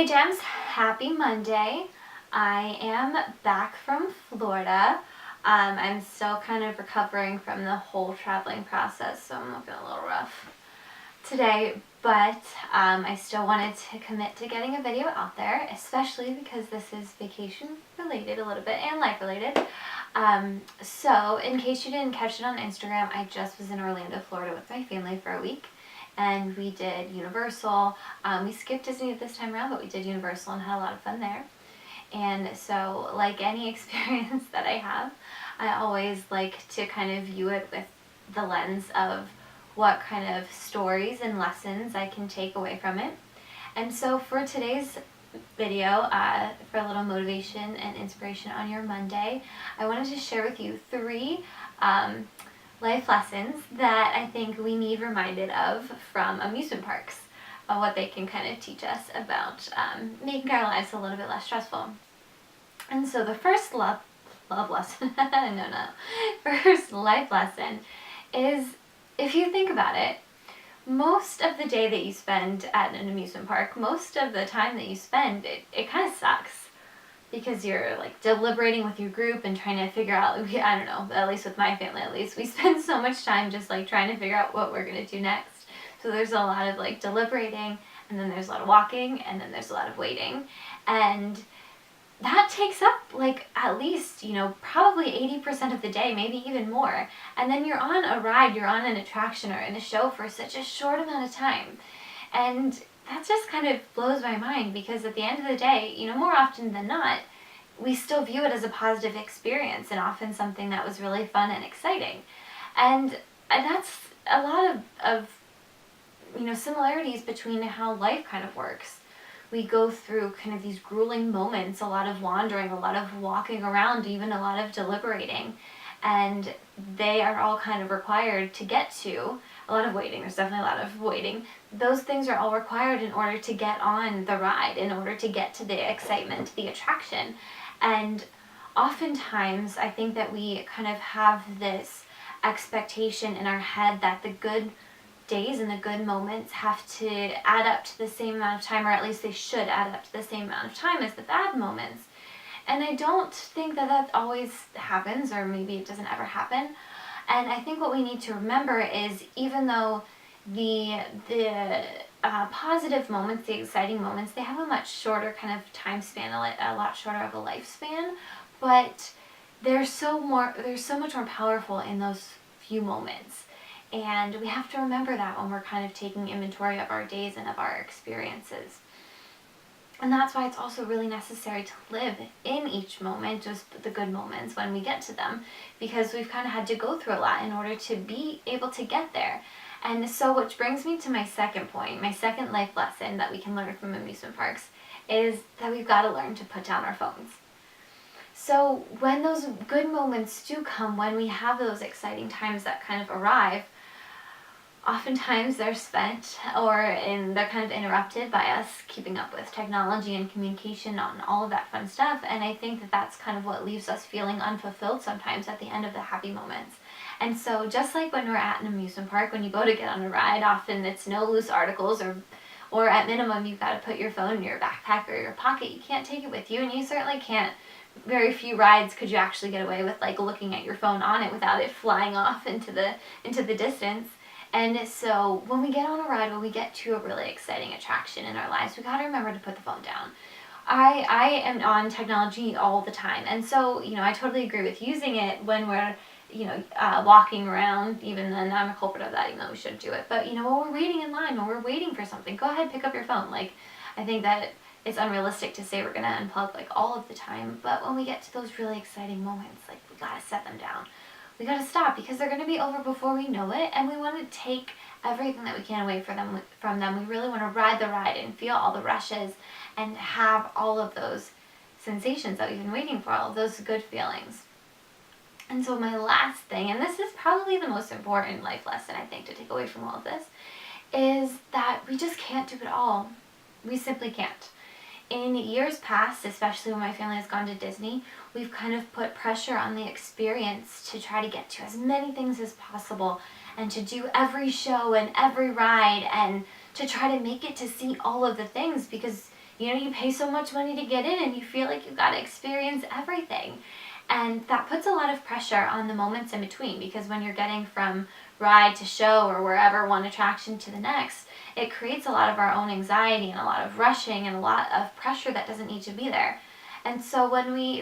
Hey Gems, happy Monday. I am back from Florida. I'm still kind of recovering from the whole traveling process, so I'm looking a little rough today, but I still wanted to commit to getting a video out there, especially because this is vacation related a little bit and life related. So in case you didn't catch it on Instagram, I just was in Orlando, Florida with my family for a week. And we did Universal. We skipped Disney this time around, but we did Universal and had a lot of fun there. And so, like any experience that I have, I always like to kind of view it with the lens of what kind of stories and lessons I can take away from it. And so for today's video, for a little motivation and inspiration on your Monday, I wanted to share with you three life lessons that I think we need reminded of from amusement parks, what they can kind of teach us about making our lives a little bit less stressful. And so the first love lesson, first life lesson is, if you think about it, most of the day that you spend at an amusement park, most of the time that you spend, it kind of sucks. Because you're like deliberating with your group and trying to figure out, I don't know, at least with my family at least, we spend so much time just like trying to figure out what we're going to do next. So there's a lot of like deliberating, and then there's a lot of walking, and then there's a lot of waiting. And that takes up like at least, probably 80% of the day, maybe even more. And then you're on a ride, you're on an attraction or in a show for such a short amount of time. And that just kind of blows my mind, because at the end of the day, more often than not, we still view it as a positive experience and often something that was really fun and exciting. And that's a lot of similarities between how life kind of works. We go through kind of these grueling moments, a lot of wandering, a lot of walking around, even a lot of deliberating. And they are all kind of required to get to. A lot of waiting, there's definitely a lot of waiting. Those things are all required in order to get on the ride, in order to get to the excitement, the attraction. And oftentimes I think that we kind of have this expectation in our head that the good days and the good moments have to add up to the same amount of time, or at least they should add up to the same amount of time as the bad moments. And I don't think that that always happens, or maybe it doesn't ever happen. And I think what we need to remember is, even though the positive moments, the exciting moments, they have a much shorter kind of time span, a lot shorter of a lifespan, but they're so much more powerful in those few moments. And we have to remember that when we're kind of taking inventory of our days and of our experiences. And that's why it's also really necessary to live in each moment, just the good moments when we get to them, because we've kind of had to go through a lot in order to be able to get there. And so, which brings me to my second point, my second life lesson that we can learn from amusement parks, is that we've got to learn to put down our phones. So when those good moments do come, when we have those exciting times that kind of arrive, oftentimes they're spent, they're kind of interrupted by us keeping up with technology and communication and all of that fun stuff. And I think that that's kind of what leaves us feeling unfulfilled sometimes at the end of the happy moments. And so just like when we're at an amusement park, when you go to get on a ride, often it's no loose articles, or at minimum you've got to put your phone in your backpack or your pocket. You can't take it with you, and you certainly can't. Very few rides could you actually get away with like looking at your phone on it without it flying off into the distance. And so when we get on a ride, when we get to a really exciting attraction in our lives, we got to remember to put the phone down. I am on technology all the time, and so I totally agree with using it when we're walking around. Even then, I'm a culprit of that, even though we shouldn't do it. But when we're waiting in line, when we're waiting for something, go ahead, pick up your phone. Like, I think that it's unrealistic to say we're gonna unplug like all of the time, but when we get to those really exciting moments, like, we gotta set them down. We gotta stop, because they're gonna be over before we know it, and we want to take everything that we can away from them. We really want to ride the ride and feel all the rushes and have all of those sensations that we've been waiting for, all of those good feelings. And so my last thing, and this is probably the most important life lesson I think to take away from all of this, is that we just can't do it all. We simply can't. In years past, especially when my family has gone to Disney, we've kind of put pressure on the experience to try to get to as many things as possible, and to do every show and every ride, and to try to make it to see all of the things, because You know, you pay so much money to get in and you feel like you've got to experience everything. And that puts a lot of pressure on the moments in between, because when you're getting from ride to show or wherever, one attraction to the next, it creates a lot of our own anxiety and a lot of rushing and a lot of pressure that doesn't need to be there. And so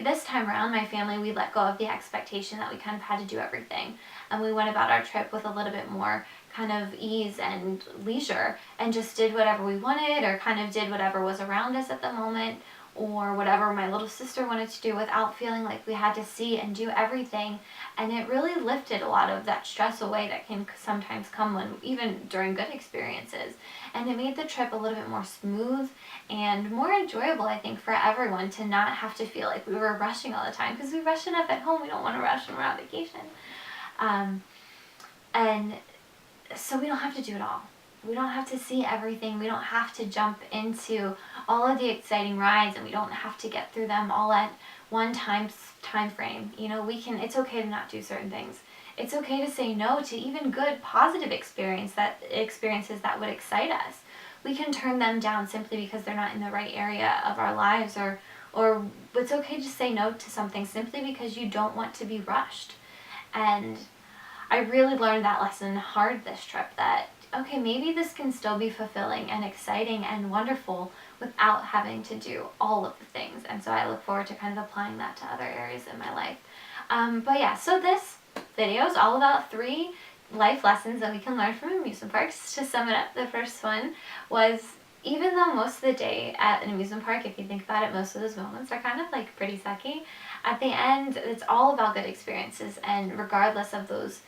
this time around, my family, we let go of the expectation that we kind of had to do everything. And we went about our trip with a little bit more kind of ease and leisure, and just did whatever we wanted, or kind of did whatever was around us at the moment, or whatever my little sister wanted to do, without feeling like we had to see and do everything. And it really lifted a lot of that stress away that can sometimes come when, even during good experiences. And it made the trip a little bit more smooth and more enjoyable, I think, for everyone, to not have to feel like we were rushing all the time, because we rush enough at home. We don't want to rush when we're on vacation. And so we don't have to do it all. We don't have to see everything. We don't have to jump into all of the exciting rides, and we don't have to get through them all at one time frame. You know, it's okay to not do certain things. It's okay to say no to even good, positive experiences that would excite us. We can turn them down simply because they're not in the right area of our lives, or it's okay to say no to something simply because you don't want to be rushed. And I really learned that lesson hard this trip, that okay, maybe this can still be fulfilling and exciting and wonderful without having to do all of the things. And so I look forward to kind of applying that to other areas in my life. But yeah, so this video is all about 3 life lessons that we can learn from amusement parks. To sum it up, the first one was, even though most of the day at an amusement park, if you think about it, most of those moments are kind of like pretty sucky, at the end, it's all about good experiences. And regardless of those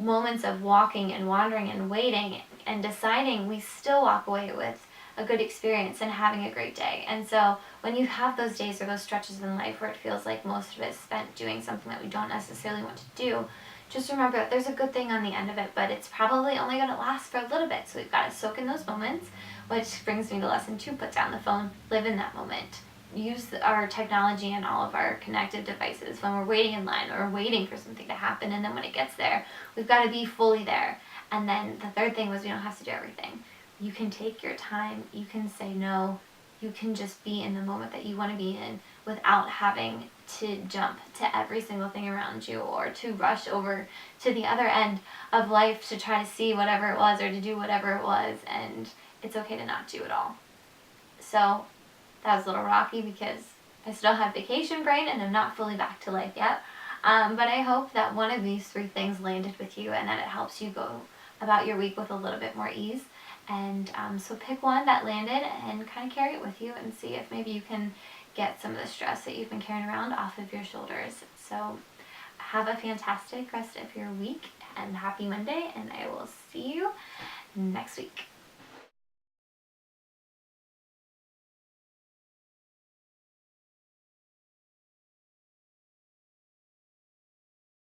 moments of walking and wandering and waiting and deciding, we still walk away with a good experience and having a great day. And so when you have those days or those stretches in life where it feels like most of it's spent doing something that we don't necessarily want to do, just remember that there's a good thing on the end of it, but it's probably only going to last for a little bit. So we've got to soak in those moments, which brings me to lesson 2, put down the phone, live in that moment. Use our technology and all of our connected devices when we're waiting in line or waiting for something to happen, and then when it gets there, we've got to be fully there. And then the third thing was, we don't have to do everything. You can take your time, you can say no, you can just be in the moment that you want to be in without having to jump to every single thing around you, or to rush over to the other end of life to try to see whatever it was or to do whatever it was. And it's okay to not do it all. So that was a little rocky because I still have vacation brain and I'm not fully back to life yet. But I hope that one of these 3 things landed with you, and that it helps you go about your week with a little bit more ease. And so pick one that landed and kind of carry it with you, and see if maybe you can get some of the stress that you've been carrying around off of your shoulders. So have a fantastic rest of your week, and happy Monday, and I will see you next week.